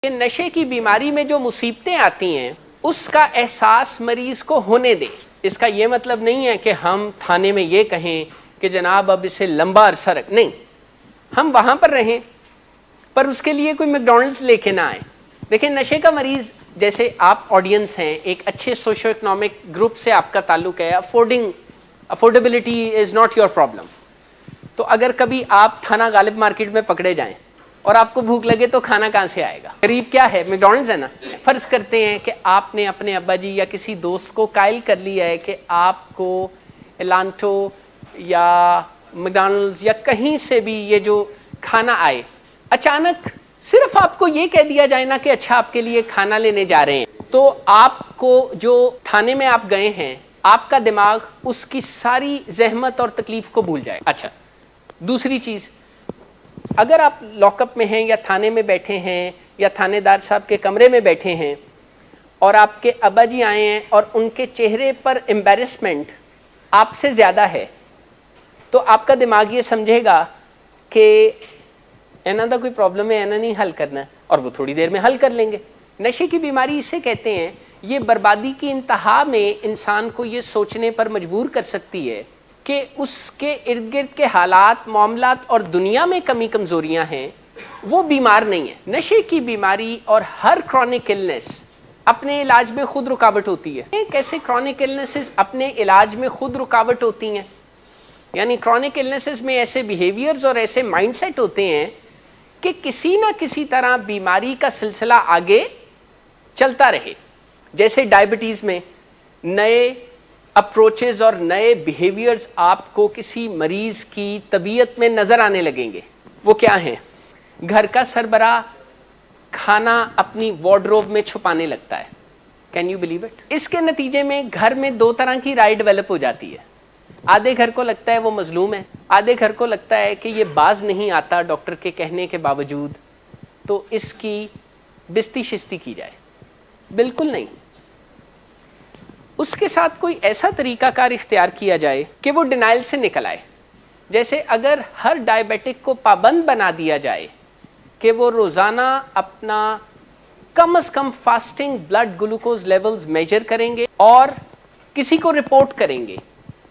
کہ نشے کی بیماری میں جو مصیبتیں آتی ہیں اس کا احساس مریض کو ہونے دیں. اس کا یہ مطلب نہیں ہے کہ ہم تھانے میں یہ کہیں کہ جناب اب اسے لمبا عرصہ نہیں، ہم وہاں پر رہیں پر اس کے لیے کوئی میکڈونلڈس لے کے نہ آئیں. دیکھیں نشے کا مریض، جیسے آپ آڈینس ہیں، ایک اچھے سوشو اکنامک گروپ سے آپ کا تعلق ہے، affordability is not your problem. تو اگر کبھی آپ تھانہ غالب مارکیٹ میں پکڑے جائیں اور آپ کو بھوک لگے تو کھانا کہاں سے آئے گا؟ قریب کیا ہے؟ میکڈونلڈز ہے نا. فرض کرتے ہیں کہ آپ نے اپنے ابا جی یا کسی دوست کو قائل کر لیا ہے کہ آپ کو ایلانٹو یا میکڈونلڈز یا کہیں سے بھی یہ جو کھانا آئے، اچانک صرف آپ کو یہ کہہ دیا جائے نا کہ اچھا آپ کے لیے کھانا لینے جا رہے ہیں، تو آپ کو جو تھانے میں آپ گئے ہیں، آپ کا دماغ اس کی ساری زحمت اور تکلیف کو بھول جائے. اچھا دوسری چیز، اگر آپ لاک اپ میں ہیں یا تھانے میں بیٹھے ہیں یا تھانے دار صاحب کے کمرے میں بیٹھے ہیں اور آپ کے ابا جی آئے ہیں اور ان کے چہرے پر امبیرسمنٹ آپ سے زیادہ ہے، تو آپ کا دماغ یہ سمجھے گا کہ اینا دا کوئی پرابلم ہے، اینا نہیں حل کرنا ہے، اور وہ تھوڑی دیر میں حل کر لیں گے. نشے کی بیماری اسے کہتے ہیں، یہ بربادی کی انتہا میں انسان کو یہ سوچنے پر مجبور کر سکتی ہے کہ اس کے ارد گرد کے حالات، معاملات اور دنیا میں کمی کمزوریاں ہیں، وہ بیمار نہیں ہیں. نشے کی بیماری اور ہر کرونک النس اپنے علاج میں خود رکاوٹ ہوتی ہے. کیسے کرونک النسز اپنے علاج میں خود رکاوٹ ہوتی ہیں؟ یعنی کرونک النسز میں ایسے بیہیویئرز اور ایسے مائنڈ سیٹ ہوتے ہیں کہ کسی نہ کسی طرح بیماری کا سلسلہ آگے چلتا رہے. جیسے ڈائبٹیز میں نئے اپروچز اور نئے بیہیویئرز آپ کو کسی مریض کی طبیعت میں نظر آنے لگیں گے. وہ کیا ہیں؟ گھر کا سربراہ کھانا اپنی وارڈروب میں چھپانے لگتا ہے. Can you believe it? اس کے نتیجے میں گھر میں دو طرح کی رائے ڈیولپ ہو جاتی ہے. آدھے گھر کو لگتا ہے وہ مظلوم ہے، آدھے گھر کو لگتا ہے کہ یہ باز نہیں آتا ڈاکٹر کے کہنے کے باوجود، تو اس کی بستی شستی کی جائے. بالکل نہیں. اس کے ساتھ کوئی ایسا طریقہ کار اختیار کیا جائے کہ وہ ڈینائل سے نکل آئے. جیسے اگر ہر ڈائبیٹک کو پابند بنا دیا جائے کہ وہ روزانہ اپنا کم از کم fasting blood glucose levels measure کریں گے اور کسی کو رپورٹ کریں گے،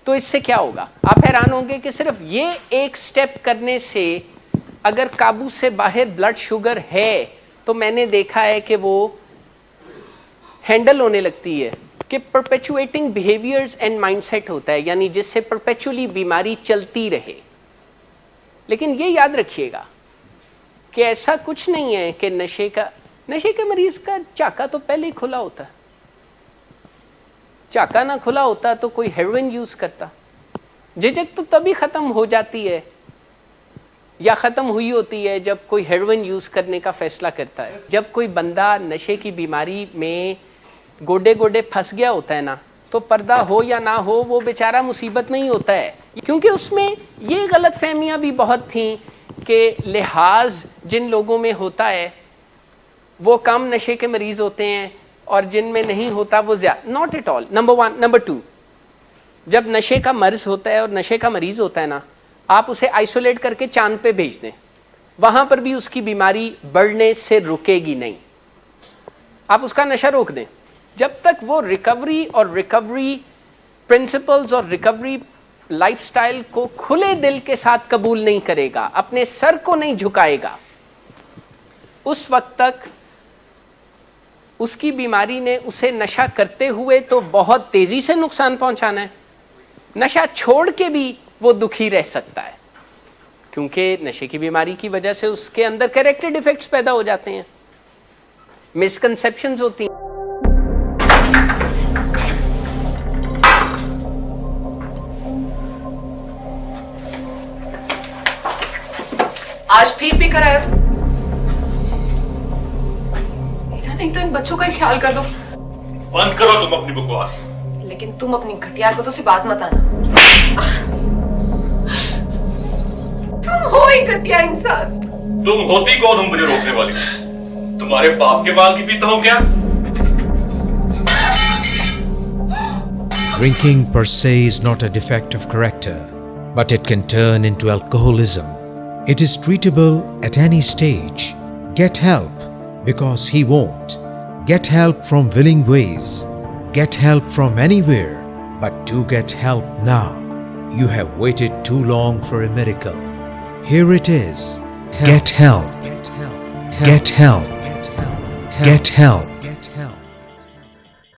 تو اس سے کیا ہوگا؟ آپ حیران ہوں گے کہ صرف یہ ایک سٹیپ کرنے سے اگر قابو سے باہر بلڈ شوگر ہے تو میں نے دیکھا ہے کہ وہ ہینڈل ہونے لگتی ہے. کہ perpetuating behaviours and mindset ہوتا ہے، یعنی جس سے پرپیچولی بیماری چلتی رہے. لیکن یہ یاد رکھیے گا کہ ایسا کچھ نہیں ہے کہ نشے کے مریض کا چاکا تو پہلے ہی کھلا ہوتا ہے. چاکا نہ کھلا ہوتا تو کوئی ہیروئن یوز کرتا. جھجک تو تبھی ختم ہو جاتی ہے یا ختم ہوئی ہوتی ہے جب کوئی ہیروئن یوز کرنے کا فیصلہ کرتا ہے. جب کوئی بندہ نشے کی بیماری میں گوڈے گوڈے پھنس گیا ہوتا ہے نا، تو پردہ ہو یا نہ ہو وہ بیچارہ مصیبت نہیں ہوتا ہے. کیونکہ اس میں یہ غلط فہمیاں بھی بہت تھیں کہ لحاظ جن لوگوں میں ہوتا ہے وہ کم نشے کے مریض ہوتے ہیں اور جن میں نہیں ہوتا وہ زیادہ. Not at all. Number 1. Number 2، جب نشے کا مرض ہوتا ہے اور نشے کا مریض ہوتا ہے نا، آپ اسے آئسولیٹ کر کے چاند پہ بھیج دیں، وہاں پر بھی اس کی بیماری بڑھنے سے رکے گی نہیں. آپ اس کا نشہ روک دیں، جب تک وہ ریکوری اور ریکوری پرنسپلز اور ریکوری لائف سٹائل کو کھلے دل کے ساتھ قبول نہیں کرے گا، اپنے سر کو نہیں جھکائے گا، اس وقت تک اس کی بیماری نے اسے نشہ کرتے ہوئے تو بہت تیزی سے نقصان پہنچانا ہے، نشہ چھوڑ کے بھی وہ دکھی رہ سکتا ہے، کیونکہ نشے کی بیماری کی وجہ سے اس کے اندر کیریکٹر ڈیفیکٹس پیدا ہو جاتے ہیں، مسکنسیپشنز ہوتی ہیں. آج پھر بھی کرایا نہیں تو ان بچوں کا ہی خیال کر لو. بند کرو تم اپنی بکواس. لیکن تم اپنی گھٹیا کو تو سے باز مت آنا. تم ہو ہی گھٹیا انسان. تم ہوتی کون ہو مجھے روکنے والی؟ تمہارے باپ کے مال کی پیتا ہوں کیا؟ Drinking per se is not a defect of character, but it can turn into alcoholism. It is treatable at any stage. Get help because he won't. Get help from willing ways. Get help from anywhere. But do get help now. You have waited too long for a miracle. Here it is. Get help. Get help. Get help.